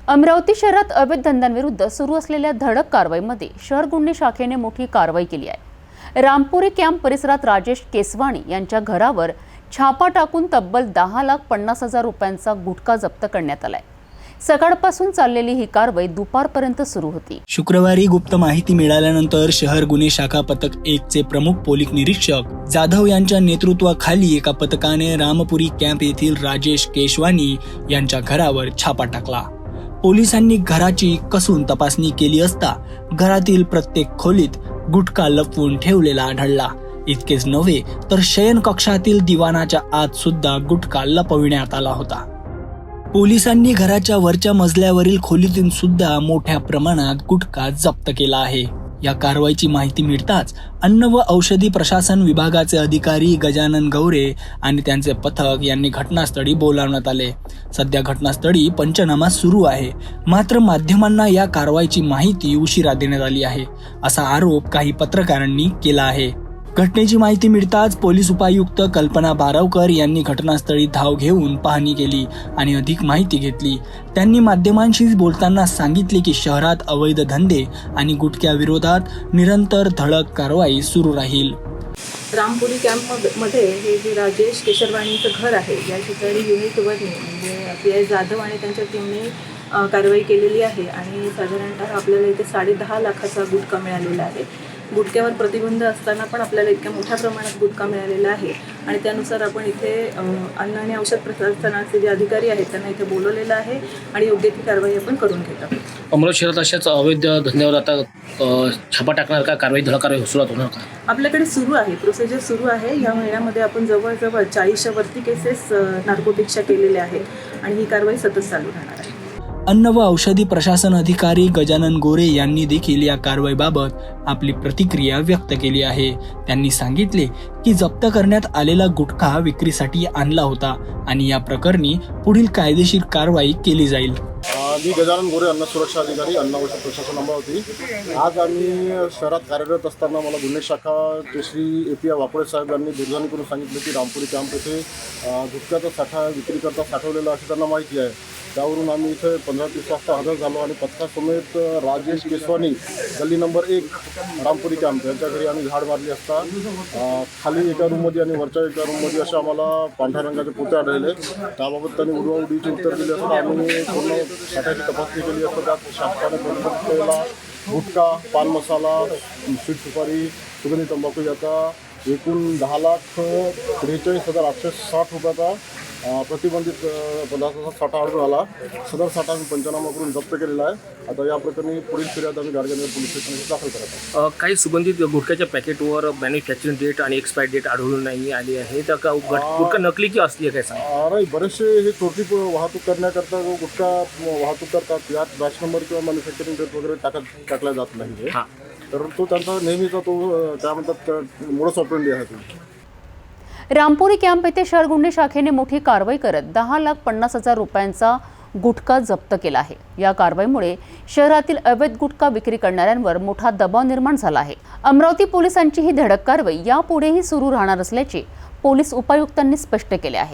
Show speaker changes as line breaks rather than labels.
अमरावती शहरात अवैध धंद्यांविरुद्ध सुरू असलेल्या धडक कारवाईमध्ये शहर गुन्हे शाखेने मोठी कारवाई केली आहे। रामपुरी कॅम्प परिसरात राजेश केसवाणी यांच्या घरावर छापा टाकून तब्बल 10,50,000 रुपयांचा गुटखा जप्त करण्यात आलाय। सकाळपासून चाललेली ही कारवाई दुपारपर्यंत सुरू होती।
शुक्रवारी गुप्त माहिती मिळाल्यानंतर शहर गुन्हे शाखा पथक 1 चे प्रमुख पोलीस निरीक्षक जाधव यांच्या नेतृत्वाखाली एका पथकाने रामपुरी कॅम्प येथील राजेश केशवानी यांच्या घरावर छापा टाकला। पोलिसांनी घराची कसून तपासणी केली असता घरातील प्रत्येक खोलीत गुटखा लपवून ठेवलेला आढळला। इतकेच नव्हे तर शयन कक्षातील दिवाणाच्या आत सुद्धा गुटखा लपविण्यात आला होता। पोलिसांनी घराच्या वरच्या मजल्यावरील खोलीतून सुद्धा मोठ्या प्रमाणात गुटखा जप्त केला आहे। या कारवाईची माहिती मिळताच अन्न व औषधी प्रशासन विभागाचे अधिकारी गजानन गौरे आणि त्यांचे पथक यांनी घटनास्थळी बोलावण्यात आले। सध्या घटनास्थळी पंचनामा सुरू आहे, मात्र माध्यमांना या कारवाईची माहिती उशिरा देण्यात आली आहे, असा आरोप काही पत्रकारांनी केला आहे। घटनेची माहिती मिळताच पोलीस उपायुक्त कल्पना बारावकर यांनी घटनास्थळी धाव घेऊन पाहणी केली आणि अधिक माहिती घेतली। त्यांनी माध्यमांशी बोलताना सांगितले की शहरात अवैध धंदे आणि गुटख्याविरोधात निरंतर धडक कारवाई सुरू राहील।
रामपुरी कॅम्पमध्ये हे जे राजेश केशवाणीचं घर आहे, या ठिकाणी युनिट 1 म्हणजे पी.आय. जाधव आणि त्यांच्या टीमने कारवाई केलेली आहे आणि साधारणतः आपल्याला इथे 10.5 लाखाचा गुटखा मिळालेला आहे। गुटख्यावर प्रतिबंध असताना पण आपल्याला इतक्या मोठ्या प्रमाणात गुटखा मिळालेला आहे आणि त्यानुसार आपण इथे अन्न आणि औषध प्रशासनाचे जे अधिकारी आहेत त्यांना इथे बोलवलेलं आहे आणि योग्य ती कारवाई आपण करून घेत आहोत।
अमरावती शहरात अशाच अवैध धंद्यावर आता छापा टाकणार का, कारवाई धडक कारवाई सुरुवात होणार का? आपल्याकडे सुरू आहे, प्रोसिजर सुरू आहे। या महिन्यामध्ये आपण जवळजवळ 40च्या वरती केसेस नार्कोटिक्सच्या केलेल्या आहेत आणि ही कारवाई सतत चालू राहणार आहे।
अन्न व औषधी प्रशासन अधिकारी गजानन गोरे यांनी देखील या कारवाईबाबत आपली प्रतिक्रिया व्यक्त केली आहे। त्यांनी सांगितले की जप्त करण्यात आलेला गुटखा विक्रीसाठी आणला होता आणि या प्रकरणी पुढील कायदेशीर कारवाई केली जाईल।
मी गजानन गोरे, अन्न सुरक्षा अधिकारी, अन्न औषध प्रशासन अमरावती। आज आम्ही शहरात कार्यरत असताना मला गुन्हे शाखा श्री ए.पी.आय. वाकोळे साहेब यांनी दूरध्वनी करून सांगितले की रामपुरी कॅम्प येथे गुटख्याचा साठा विक्री करता साठवलेला अशी त्यांना माहिती आहे। त्यावरून आम्ही इथे 15-20 वाजता हजर झालो आणि पथकासमेत राजेश केसवानी, गल्ली नंबर 1, रामपुरी कॅम्प यांच्या घरी आम्ही झाड मारली असता खाली एका रूममध्ये आणि वरच्या एका रूममध्ये असे आम्हाला पांढऱ्या रंगाचे पोते आढळले। त्याबाबत त्यांनी उडवाउडीचे उत्तर दिले असता आम्ही पूर्ण साठ्याची तपासणी केली असता त्यात शासनाने प्रतिबंध केलेला गुटखा, पान मसाला, स्वीट सुपारी, सुगंधी तंबाखू याचा एकूण 10,43,860 रुपयाचा प्रतिबंधित पदार्थाचा साठा आढळून आला। सदर साठा आम्ही पंचनामा करून जप्त केलेला आहे। आता या प्रकरणी पुढील फिर्याद आम्ही गाडगेनगर पोलीस स्टेशनमध्ये दाखल करत आहोत।
काही सुगंधित गुटख्याच्या पॅकेटवर मॅन्युफॅक्चरिंग डेट आणि एक्सपायर डेट आढळून नाही आली आहे, तर का गुटखा नकली की असली आहे काय सांगा?
नाही, बरेचसे हे चोरटी वाहतूक करण्याकरता गुटखा वाहतूक करतात, यात बॅच नंबर किंवा मॅन्युफॅक्चरिंग डेट वगैरे टाकल्या जात नाही, तर तो त्यांचा नेहमीचा तो काय म्हणतात मोडस ऑपरेंडी आहे तो।
रामपुरी कॅम्प येथे शहर गुन्हे शाखेने मोठी कारवाई करत 10,50,000 रुपयांचा गुटखा जप्त केला आहे। या कारवाईमुळे शहरातील अवैध गुटखा विक्री करणाऱ्यांवर मोठा दबाव निर्माण झाला आहे। अमरावती पोलिसांची ही धडक कारवाई यापुढेही सुरू राहणार असल्याचे पोलीस उपायुक्तांनी स्पष्ट केले आहे।